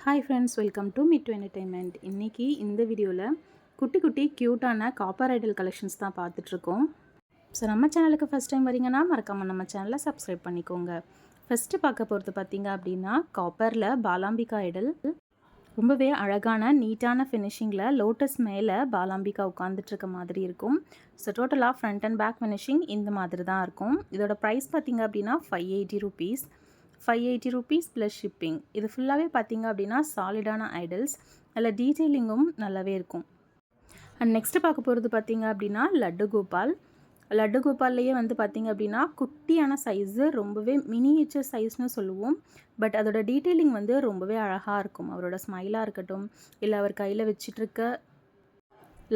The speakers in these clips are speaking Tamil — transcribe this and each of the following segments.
Hi friends, welcome to meet to entertainment. இன்றைக்கி இந்த வீடியோவில் குட்டி குட்டி க்யூட்டான காப்பர் ஐடல் கலெக்ஷன்ஸ் தான் பார்த்துட்ருக்கோம். ஸோ நம்ம சேனலுக்கு ஃபஸ்ட் டைம் வரீங்கன்னா மறக்காமல் நம்ம சேனலை சப்ஸ்கிரைப் பண்ணிக்கோங்க. ஃபஸ்ட்டு பார்க்க போகிறது பார்த்தீங்க அப்படின்னா காப்பரில் பாலாம்பிகா ஐடல். ரொம்பவே அழகான நீட்டான ஃபினிஷிங்கில் லோட்டஸ் மேலே பாலாம்பிகா உட்காந்துட்ருக்க மாதிரி இருக்கும். ஸோ டோட்டலாக ஃப்ரண்ட் அண்ட் பேக் ஃபினிஷிங் இந்த மாதிரி தான் இருக்கும். இதோட ப்ரைஸ் பார்த்திங்க அப்படின்னா 580 rupees. 580 rupees plus shipping. இது ஃபுல்லாகவே பார்த்திங்க அப்படின்னா சாலிடான ஐடல்ஸ், அதில் டீட்டெயிலிங்கும் நல்லாவே இருக்கும். அண்ட் நெக்ஸ்ட்டு பார்க்க போகிறது பார்த்திங்க அப்படின்னா லட்டு கோபால். லட்டு கோபால்லையே வந்து பார்த்திங்க அப்படின்னா குட்டியான சைஸு, ரொம்பவே மினியேச்சர் சைஸ்னு சொல்லுவோம். பட் அதோட டீட்டெயிலிங் வந்து ரொம்பவே அழகாக இருக்கும். அவரோட ஸ்மைலாக இருக்கட்டும், இல்லை அவர் கையில் வச்சிட்ருக்க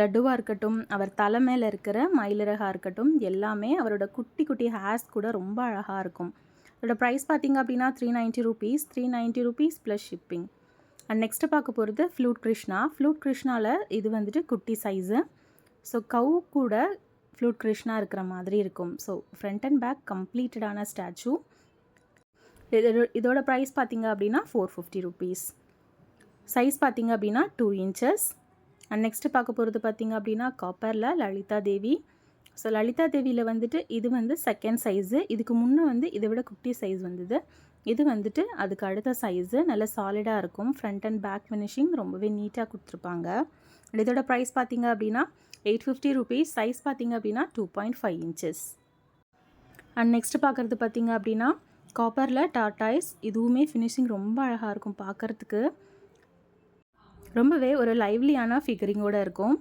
லட்டுவாக இருக்கட்டும், அவர் தலை மேலே இருக்கிற மயிலிறகாக இருக்கட்டும், எல்லாமே அவரோட குட்டி குட்டி ஹேர்ஸ் கூட ரொம்ப அழகாக இருக்கும். அதோட ப்ரைஸ் பார்த்திங்க அப்படின்னா 390 rupees plus shipping. And next பார்க்க போகிறது ஃப்ளூட் கிருஷ்ணா. ஃப்ளூட் கிருஷ்ணாவில் இது வந்துட்டு குட்டி சைஸு. ஸோ கவு கூட ஃப்ளூட் கிருஷ்ணா இருக்கிற மாதிரி இருக்கும். ஸோ ஃப்ரண்ட் அண்ட் பேக் கம்ப்ளீட்டடான ஸ்டாச்சு. இதோட ப்ரைஸ் பார்த்திங்க அப்படின்னா 450 rupees. சைஸ் பார்த்திங்க அப்படின்னா 2 inches. அண்ட் நெக்ஸ்ட்டு பார்க்க போகிறது பார்த்திங்க அப்படின்னா காப்பரில் லலிதா தேவி. ஸோ லலிதா தேவியில் வந்துட்டு இது வந்து செகண்ட் சைஸு. இதுக்கு முன்னே வந்து இதை விட குட்டி சைஸ் வந்தது. இது வந்துட்டு அதுக்கு அடுத்த சைஸு. நல்ல சாலிடாக இருக்கும். ஃப்ரண்ட் அண்ட் பேக் ஃபினிஷிங் ரொம்பவே நீட்டாக கொடுத்துருப்பாங்க. இதோட ப்ரைஸ் பார்த்திங்க அப்படின்னா 850 rupees. சைஸ் பார்த்திங்க அப்படின்னா 2.5 inches. அண்ட் நெக்ஸ்ட்டு பார்க்குறது பார்த்திங்க அப்படின்னா காப்பரில் டார்டாய்ஸ். இதுவுமே ஃபினிஷிங் ரொம்ப அழகாக இருக்கும். பார்க்குறதுக்கு ரொம்பவே ஒரு லைவ்லியான ஃபிகரிங்கோடு இருக்கும்.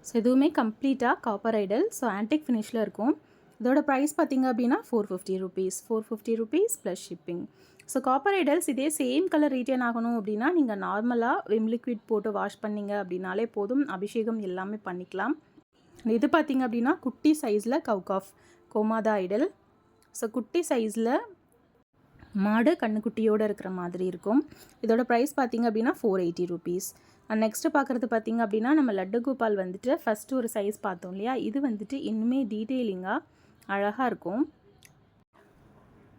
ஸோ இதுவுமே கம்ப்ளீட்டாக காப்பர் ஐடல். ஸோ ஆன்டிக் ஃபினிஷில் இருக்கும். இதோட ப்ரைஸ் பார்த்திங்க அப்படின்னா 450 rupees plus shipping. So copper idols இதே சேம் கலர் ரீட்டைன் ஆகணும் அப்படின்னா நீங்கள் நார்மலாக விம் லிக்விட் போட்டு வாஷ் பண்ணிங்க அப்படின்னாலே போதும். அபிஷேகம் எல்லாமே பண்ணிக்கலாம். இது பார்த்திங்க அப்படின்னா குட்டி சைஸில் கவுகாஃப் கோமாதா ஐடல். ஸோ குட்டி சைஸில் மாடு கண்ணுக்குட்டியோடு இருக்கிற மாதிரி இருக்கும். இதோட ப்ரைஸ் பார்த்திங்க அப்படின்னா 480 rupees. அண்ட் நெக்ஸ்ட்டு பார்க்குறது பார்த்திங்க அப்படின்னா நம்ம லட்டு கோபால் வந்துட்டு ஃபஸ்ட்டு ஒரு சைஸ் பார்த்தோம் இல்லையா, இது வந்துட்டு இன்னுமே டீட்டெயிலிங்காக அழகாக இருக்கும்.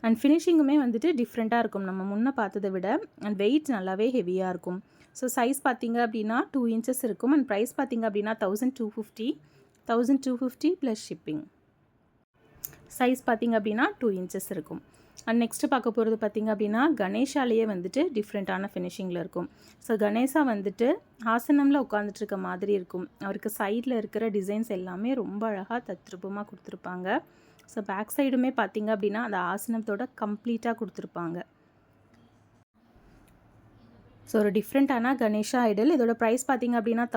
அண்ட் ஃபினிஷிங்குமே வந்துட்டு டிஃப்ரெண்ட்டாக இருக்கும் நம்ம முன்னே பார்த்ததை விட. அண்ட் வெயிட் நல்லாவே ஹெவியாக இருக்கும். ஸோ சைஸ் பார்த்திங்க அப்படின்னா 2 inches இருக்கும். அண்ட் ப்ரைஸ் பார்த்திங்க அப்படின்னா 1250 ப்ளஸ் ஷிப்பிங். சைஸ் பார்த்திங்க அப்படின்னா 2 inches இருக்கும். அண்ட் நெக்ஸ்ட்டு பார்க்க போகிறது பார்த்திங்க அப்படின்னா கணேஷாலேயே வந்துட்டு டிஃப்ரெண்ட்டான ஃபினிஷிங்கில் இருக்கும். ஸோ கணேஷா வந்துட்டு ஆசனமில் உட்காந்துட்ருக்க மாதிரி இருக்கும். அவருக்கு சைடில் இருக்கிற டிசைன்ஸ் எல்லாமே ரொம்ப அழகாக தத்ரூபமாக கொடுத்துருப்பாங்க. ஸோ பேக் சைடுமே பார்த்திங்க அப்படின்னா அந்த ஆசனத்தோட கம்ப்ளீட்டாக கொடுத்துருப்பாங்க. ஸோ ஒரு டிஃப்ரெண்ட்டான கணேஷா ஐடல். இதோட ப்ரைஸ் பார்த்திங்க அப்படின்னா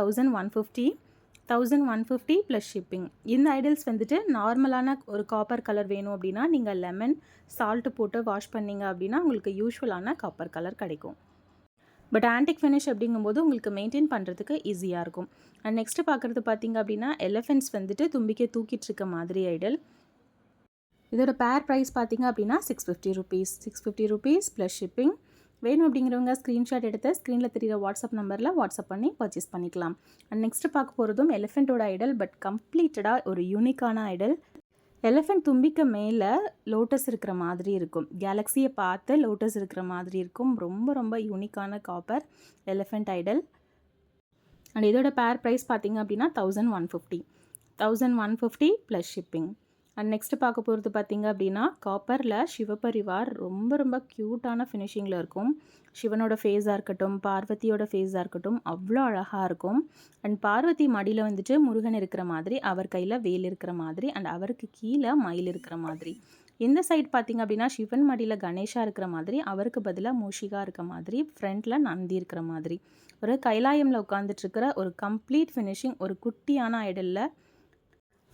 1150 ப்ளஸ் ஷிப்பிங். இந்த ஐடல்ஸ் வந்துட்டு நார்மலான ஒரு காப்பர் கலர் வேணும் அப்படின்னா நீங்கள் லெமன் சால்ட்டு போட்டு வாஷ் பண்ணிங்க அப்படின்னா உங்களுக்கு யூஸ்வலான காப்பர் கலர் கிடைக்கும். பட் ஆன்டிக் ஃபினிஷ் அப்படிங்கும்போது உங்களுக்கு மெயின்டைன் பண்ணுறதுக்கு ஈஸியாக இருக்கும். அண்ட் நெக்ஸ்ட்டு பார்க்குறது பார்த்திங்க அப்படின்னா எலிஃபென்ட்ஸ் வந்துட்டு தும்பிக்கை தூக்கிட்டு இருக்க மாதிரி ஐடல். இதோட பேர் ப்ரைஸ் பார்த்திங்க அப்படின்னா 650 rupees ப்ளஸ் ஷிப்பிங். வேணும் அப்படிங்கிறவங்க ஸ்க்ரீன்ஷாட் எடுத்து ஸ்க்ரீனில் தெரிகிற வாட்ஸ்அப் நம்பரில் வாட்ஸ்அப் பண்ணி பர்ச்சேஸ் பண்ணிக்கலாம். அண்ட் நெக்ஸ்ட்டு பார்க்க போகிறதும் எலிஃபெண்ட்டோட ஐடல். பட் கம்ப்ளீட்டடாக ஒரு யூனிக்கான ஐடல். எலிஃபெண்ட் தும்பிக்க மேலே லோட்டஸ் இருக்கிற மாதிரி இருக்கும். கேலக்ஸியை பார்த்து லோட்டஸ் இருக்கிற மாதிரி இருக்கும். ரொம்ப ரொம்ப யூனிக்கான காப்பர் எலிஃபெண்ட் ஐடல். அண்ட் இதோட பேர் ப்ரைஸ் பார்த்திங்க அப்படின்னா 1150 ப்ளஸ் ஷிப்பிங். அண்ட் நெக்ஸ்ட்டு பார்க்க போகிறது பார்த்திங்க அப்படின்னா காப்பரில் சிவபரிவார். ரொம்ப ரொம்ப க்யூட்டான ஃபினிஷிங்கில் இருக்கும். சிவனோட ஃபேஸாக இருக்கட்டும், பார்வதியோட ஃபேஸாக இருக்கட்டும், அவ்வளோ அழகாக இருக்கும். அண்ட் பார்வதி மடியில் வந்துட்டு முருகன் இருக்கிற மாதிரி, அவர் கையில் வேல் இருக்கிற மாதிரி, அண்ட் அவருக்கு கீழே மயில் இருக்கிற மாதிரி. இந்த சைட் பார்த்திங்க அப்படின்னா சிவன் மடியில் கணேஷா இருக்கிற மாதிரி, அவருக்கு பதிலாக மூஷிகா இருக்க மாதிரி, ஃப்ரண்ட்டில் நந்தி இருக்கிற மாதிரி, ஒரு கைலாயமில் உட்காந்துட்ருக்கிற ஒரு கம்ப்ளீட் ஃபினிஷிங் ஒரு குட்டியான ஐடலில்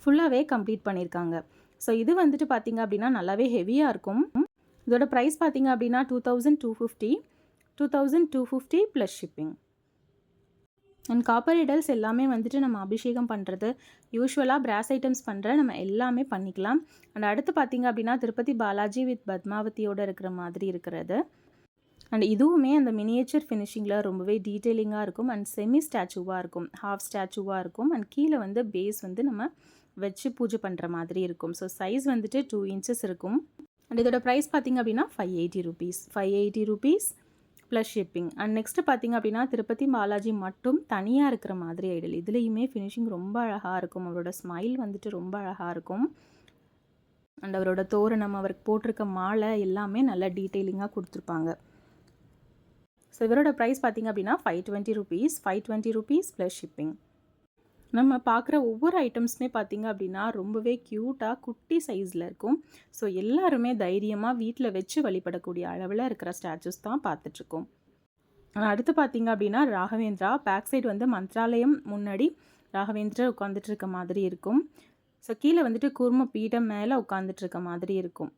ஃபுல்லாகவே கம்ப்ளீட் பண்ணியிருக்காங்க. ஸோ இது வந்துட்டு பார்த்திங்க அப்படின்னா நல்லாவே ஹெவியாக இருக்கும். இதோட ப்ரைஸ் பார்த்திங்க அப்படின்னா 2250 plus shipping. And copper idols எல்லாமே வந்துட்டு நம்ம அபிஷேகம் பண்ணுறது, யூஸ்வலாக பிராஸ் ஐட்டம்ஸ் பண்ணுற நம்ம எல்லாமே பண்ணிக்கலாம். அண்ட் அடுத்து பார்த்திங்க அப்படின்னா திருப்பதி பாலாஜி வித் பத்மாவதியோடு இருக்கிற மாதிரி இருக்கிறது. அண்ட் இதுவுமே அந்த மினியேச்சர் ஃபினிஷிங்கில் ரொம்பவே டீட்டெயிலிங்காக இருக்கும். அண்ட் செமி ஸ்டாச்சுவாக இருக்கும், ஹாஃப் ஸ்டாச்சுவாக இருக்கும். அண்ட் கீழே வந்து பேஸ் வந்து நம்ம வச்சு பூஜை பண்ணுற மாதிரி இருக்கும். ஸோ சைஸ் வந்துட்டு 2 inches இருக்கும். அண்ட் இதோட ப்ரைஸ் பார்த்திங்க அப்படின்னா 580 rupees plus shipping. And next பார்த்திங்க அப்படின்னா திருப்பதி பாலாஜி மட்டும் தனியாக இருக்கிற மாதிரி ஐடல். இதுலேயுமே ஃபினிஷிங் ரொம்ப அழகாக இருக்கும். அவரோட ஸ்மைல் வந்துட்டு ரொம்ப அழகாக இருக்கும். அண்ட் அவரோட தோரணம், அவருக்கு போட்டிருக்க மாலை எல்லாமே நல்ல டீட்டெயிலிங்காக கொடுத்துருப்பாங்க. ஸோ இவரோட ப்ரைஸ் பார்த்திங்க அப்படின்னா ₹520 ₹520 ப்ளஸ் ஷிப்பிங். நம்ம பார்க்குற ஒவ்வொரு ஐட்டம்ஸுமே பார்த்திங்க அப்படின்னா ரொம்பவே க்யூட்டாக குட்டி சைஸில் இருக்கும். ஸோ எல்லாருமே தைரியமாக வீட்டில் வச்சு வழிபடக்கூடிய அளவில் இருக்கிற ஸ்டாச்சூஸ் தான் பார்த்துட்ருக்கோம். அடுத்து பார்த்திங்க அப்படின்னா ராகவேந்திரா. பேக் சைடு வந்து மந்த்ராலயம் முன்னாடி ராகவேந்திரா உட்காந்துட்டு இருக்க மாதிரி இருக்கும். ஸோ கீழே வந்துட்டு கூர்ம பீடம் மேலே உட்காந்துட்டு இருக்க மாதிரி இருக்கும்.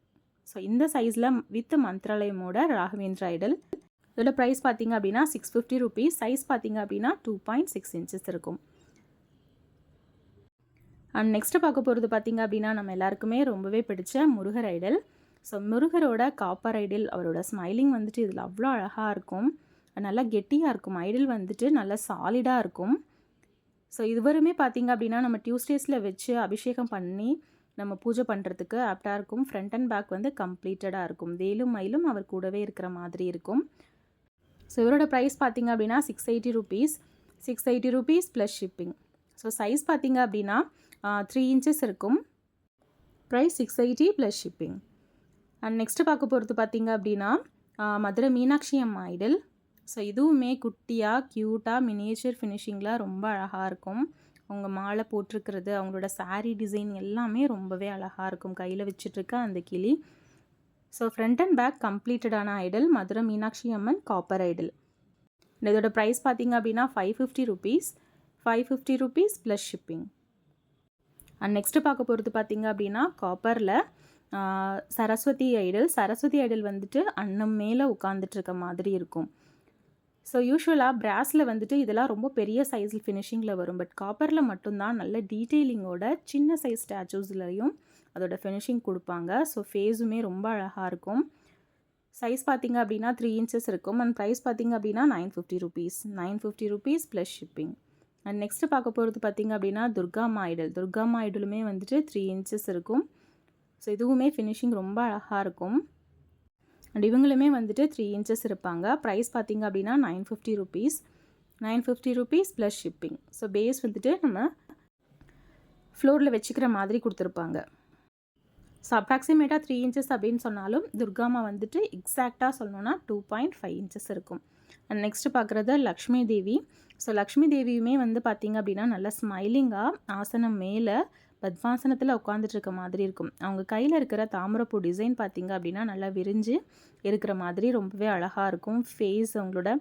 ஸோ இந்த சைஸில் வித் மந்த்ராலயமோட ராகவேந்திரா ஐடல். இதோட ப்ரைஸ் பார்த்திங்க அப்படின்னா ₹650. சைஸ் பார்த்திங்க அப்படின்னா 2.6 இன்ச்சஸ் இருக்கும். அண்ட் நெக்ஸ்ட்டு பார்க்க போகிறது பார்த்திங்க அப்படின்னா நம்ம எல்லாருக்குமே ரொம்பவே பிடிச்ச முருகர் ஐடல். ஸோ முருகரோட காப்பர் ஐடல். அவரோட ஸ்மைலிங் வந்துட்டு இதில் அவ்வளோ அழகாக இருக்கும். நல்லா கெட்டியாக இருக்கும். ஐடல் வந்துட்டு நல்லா சாலிடாக இருக்கும். ஸோ இதுவருமே பார்த்திங்க அப்படின்னா நம்ம டியூஸ்டேஸில் வச்சு அபிஷேகம் பண்ணி நம்ம பூஜை பண்ணுறதுக்கு ஆப்டாக இருக்கும். ஃப்ரண்ட் அண்ட் பேக் வந்து கம்ப்ளீட்டடாக இருக்கும். வேலும் மயிலும் அவர் கூடவே இருக்கிற மாதிரி இருக்கும். ஸோ இவரோட ப்ரைஸ் பார்த்திங்க அப்படின்னா ₹680 ₹680 ப்ளஸ் ஷிப்பிங். ஸோ சைஸ் பார்த்திங்க அப்படின்னா 3 இன்ச்சஸ் இருக்கும். Price $680 plus shipping. And next பார்க்க போகிறது பார்த்திங்க அப்படின்னா மதுரை மீனாட்சி அம்மா ஐடல். ஸோ இதுவுமே குட்டியாக க்யூட்டாக மினியேச்சர் ஃபினிஷிங்கில் ரொம்ப அழகாக இருக்கும். அவங்க மாலை போட்டிருக்கிறது, அவங்களோட சாரீ டிசைன் எல்லாமே ரொம்பவே அழகாக இருக்கும். கையில் வச்சிட்ருக்க அந்த கிளி. ஸோ ஃப்ரண்ட் அண்ட் பேக் கம்ப்ளீட்டடான idol Madurai Meenakshi Amman copper idol. இதோட ப்ரைஸ் பார்த்திங்க அப்படின்னா ₹550 ₹550 ப்ளஸ் ஷிப்பிங். அண்ட் நெக்ஸ்ட்டு பார்க்க போகிறது பார்த்திங்க அப்படின்னா காப்பரில் சரஸ்வதி ஐடல். சரஸ்வதி ஐடல் வந்துட்டு அன்னம் மேலே உட்காந்துட்ருக்க மாதிரி இருக்கும். ஸோ யூஸ்வலாக பிராஸில் வந்துட்டு இதெல்லாம் ரொம்ப பெரிய சைஸில் ஃபினிஷிங்கில் வரும். பட் காப்பரில் மட்டும்தான் நல்ல டீட்டெயிலிங்கோட சின்ன சைஸ் ஸ்டாச்சூஸ்லையும் அதோட ஃபினிஷிங் கொடுப்பாங்க. ஸோ ஃபேஸுமே ரொம்ப அழகாக இருக்கும். சைஸ் பார்த்திங்க அப்படின்னா 3 இன்ச்சஸ் இருக்கும். அண்ட் ப்ரைஸ் பார்த்திங்க அப்படின்னா ₹950 ₹950 ப்ளஸ் ஷிப்பிங். அண்ட் நெக்ஸ்ட்டு பார்க்க போகிறது பார்த்திங்க அப்படின்னா துர்காம்மா ஐடல். துர்காம்மா ஐடலுமே வந்துட்டு 3 இன்ச்சஸ் இருக்கும். ஸோ இதுவுமே ஃபினிஷிங் ரொம்ப அழகாக இருக்கும். அண்ட் இவங்களுமே வந்துட்டு 3 இன்ச்சஸ் இருப்பாங்க. ப்ரைஸ் பார்த்திங்க அப்படின்னா ₹950 ₹950 ப்ளஸ் ஷிப்பிங். ஸோ பேஸ் வந்துட்டு நம்ம ஃப்ளோரில் வச்சுக்கிற மாதிரி கொடுத்துருப்பாங்க. ஸோ அப்ராக்சிமேட்டாக 3 இன்ச்சஸ் அப்படின்னு சொன்னாலும் துர்காமா வந்துட்டு எக்ஸாக்டாக சொல்லணுன்னா 2.5 இன்ச்சஸ் இருக்கும். அண்ட் நெக்ஸ்ட்டு பார்க்குறது லக்ஷ்மி தேவி. ஸோ லக்ஷ்மி தேவியுமே வந்து பார்த்திங்க அப்படின்னா நல்லா ஸ்மைலிங்காக ஆசனம் மேலே பத்மாசனத்தில் உட்காந்துட்ருக்க மாதிரி இருக்கும். அவங்க கையில் இருக்கிற தாமரைப்பூ டிசைன் பார்த்திங்க அப்படின்னா நல்லா விரிஞ்சு இருக்கிற மாதிரி ரொம்பவே அழகாக இருக்கும். ஃபேஸ், அவங்களோட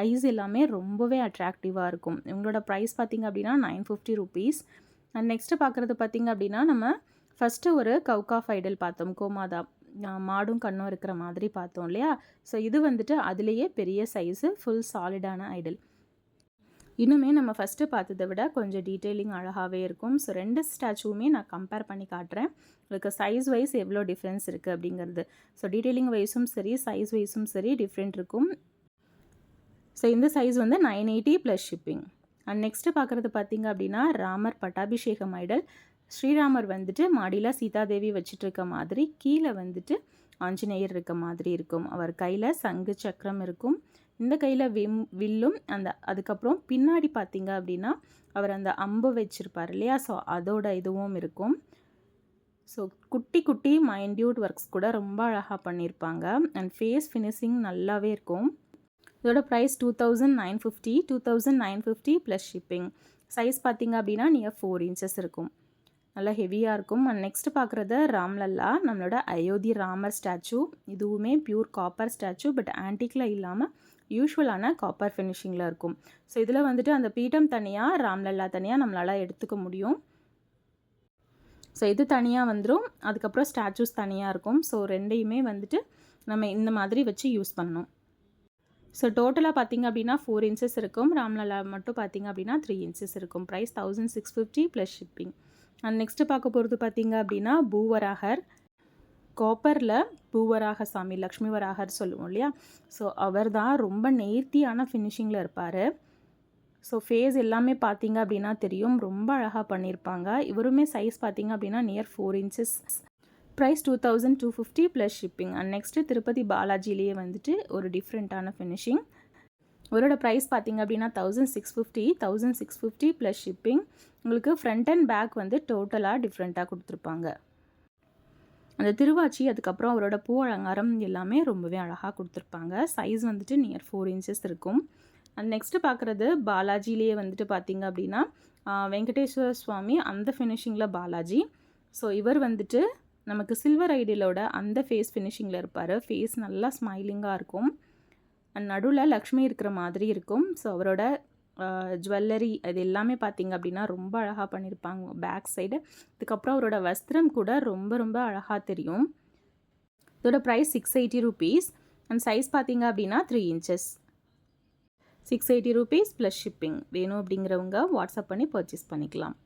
ஐஸ் எல்லாமே ரொம்பவே அட்ராக்டிவாக இருக்கும். இவங்களோட ப்ரைஸ் பார்த்திங்க அப்படின்னா ₹950. அண்ட் நெக்ஸ்ட்டு பார்க்குறது பார்த்திங்க அப்படின்னா நம்ம ஃபஸ்ட்டு ஒரு கவுகாஃப் ஐடல் பார்த்தோம். கோமாதா மாடும் கண்ணும் இருக்கிற மாதிரி பார்த்தோம் இல்லையா. ஸோ இது வந்துட்டு அதுலேயே பெரிய சைஸு ஃபுல் சாலிடான ஐடல். இன்னுமே நம்ம ஃபஸ்ட்டு பார்த்ததை விட கொஞ்சம் டீட்டெயிலிங் அழகாகவே இருக்கும். ஸோ 2 ஸ்டாச்சுவுமே நான் கம்பேர் பண்ணி காட்டுறேன். உங்களுக்கு சைஸ் வைஸ் எவ்வளோ டிஃப்ரென்ஸ் இருக்குது அப்படிங்கிறது. ஸோ டீட்டெயிலிங் வைஸும் சரி, சைஸ் வைஸும் சரி டிஃப்ரெண்ட் இருக்கும். ஸோ இந்த சைஸ் வந்து 980 ப்ளஸ் ஷிப்பிங். அண்ட் நெக்ஸ்ட்டு பார்க்குறது பார்த்திங்க அப்படின்னா ராமர் பட்டாபிஷேகம் ஐடல். ஸ்ரீராமர் வந்துட்டு மாடியில் சீதாதேவி வச்சிட்ருக்க மாதிரி, கீழே வந்துட்டு ஆஞ்சநேயர் இருக்க மாதிரி இருக்கும். அவர் கையில் சங்கு சக்கரம் இருக்கும். இந்த கையில் வில்லும் அதுக்கப்புறம் பின்னாடி பார்த்திங்க அப்படின்னா அவர் அந்த அம்பு வச்சுருப்பார் இல்லையா. ஸோ அதோட இதுவும் இருக்கும். ஸோ குட்டி குட்டி மைன்யூட் ஒர்க்ஸ் கூட ரொம்ப அழகாக பண்ணியிருப்பாங்க. அண்ட் ஃபேஸ் ஃபினிஷிங் நல்லாவே இருக்கும். இதோட ப்ரைஸ் $2,950 ப்ளஸ் ஷிப்பிங். சைஸ் பார்த்திங்க அப்படின்னா நியர் 4 இன்ச்சஸ் இருக்கும். நல்லா ஹெவியாக இருக்கும். அண்ட் நெக்ஸ்ட்டு பார்க்குறது ராம்லல்லா, நம்மளோட அயோத்தி ராமர் ஸ்டாச்சு. இதுவுமே பியூர் காப்பர் ஸ்டாச்சு, பட் ஆன்டிக்கில் இல்லாமல் யூஸ்வலான காப்பர் ஃபினிஷிங்கில் இருக்கும். ஸோ இதில் வந்துட்டு அந்த பீடம் தனியாக, ராம்லல்லா தனியாக நம்மளால் எடுத்துக்க முடியும். ஸோ இது தனியாக வந்துடும். அதுக்கப்புறம் ஸ்டாச்சூஸ் தனியாக இருக்கும். ஸோ ரெண்டையுமே வந்துட்டு நம்ம இந்த மாதிரி வச்சு யூஸ் பண்ணணும். ஸோ டோட்டலாக பார்த்திங்க அப்படின்னா 4 இன்ச்சஸ் இருக்கும். ராம்லல்லா மட்டும் பார்த்திங்க அப்படின்னா 3 இன்ச்சஸ் இருக்கும். Price $1,650 plus shipping. And next பார்க்க போகிறது பார்த்திங்க அப்படின்னா பூவராகர். காப்பரில் பூவராக சாமி, லக்ஷ்மி வராகர் சொல்லுவோம் இல்லையா. ஸோ அவர் தான் ரொம்ப நேர்த்தியான ஃபினிஷிங்கில் இருப்பார். ஸோ ஃபேஸ் எல்லாமே பார்த்திங்க அப்படின்னா தெரியும், ரொம்ப அழகாக பண்ணியிருப்பாங்க. இவருமே சைஸ் பார்த்திங்க அப்படின்னா near 4 inches. Price 2250 plus shipping. And next Tirupati பாலாஜிலேயே வந்துட்டு ஒரு டிஃப்ரெண்ட்டான ஃபினிஷிங். இவரோட ப்ரைஸ் பார்த்திங்க அப்படின்னா 1650 ப்ளஸ் ஷிப்பிங். உங்களுக்கு ஃப்ரண்ட் அண்ட் பேக் வந்து டோட்டலாக டிஃப்ரெண்ட்டாக கொடுத்துருப்பாங்க. அந்த திருவாச்சி அதுக்கப்புறம் அவரோட பூ அலங்காரம் எல்லாமே ரொம்பவே அழகாக கொடுத்துருப்பாங்க. சைஸ் வந்துட்டு நியர் 4 இன்ச்சஸ் இருக்கும். அண்ட் நெக்ஸ்ட்டு பார்க்குறது பாலாஜிலேயே வந்துட்டு பார்த்திங்க அப்படின்னா வெங்கடேஸ்வர சுவாமி அந்த ஃபினிஷிங்கில் பாலாஜி. ஸோ இவர் வந்துட்டு நமக்கு சில்வர் ஐடியலோட அந்த ஃபேஸ் ஃபினிஷிங்கில் இருப்பார். ஃபேஸ் நல்லா ஸ்மைலிங்காக இருக்கும். அண்ட் நடுவில் லக்ஷ்மி இருக்கிற மாதிரி இருக்கும். ஸோ அவரோட ஜுவல்லரி அது எல்லாமே பார்த்திங்க அப்படின்னா ரொம்ப அழகாக பண்ணியிருப்பாங்க பேக் சைடு. இதுக்கப்புறம் அவரோட வஸ்திரம் கூட ரொம்ப ரொம்ப அழகாக தெரியும். இதோட ப்ரைஸ் 680 rupees. அண்ட் சைஸ் பார்த்திங்க அப்படின்னா 3 inches. 680 rupees plus shipping. வேணும் அப்படிங்கிறவங்க வாட்ஸ்அப் பண்ணி பர்ச்சேஸ் பண்ணிக்கலாம்.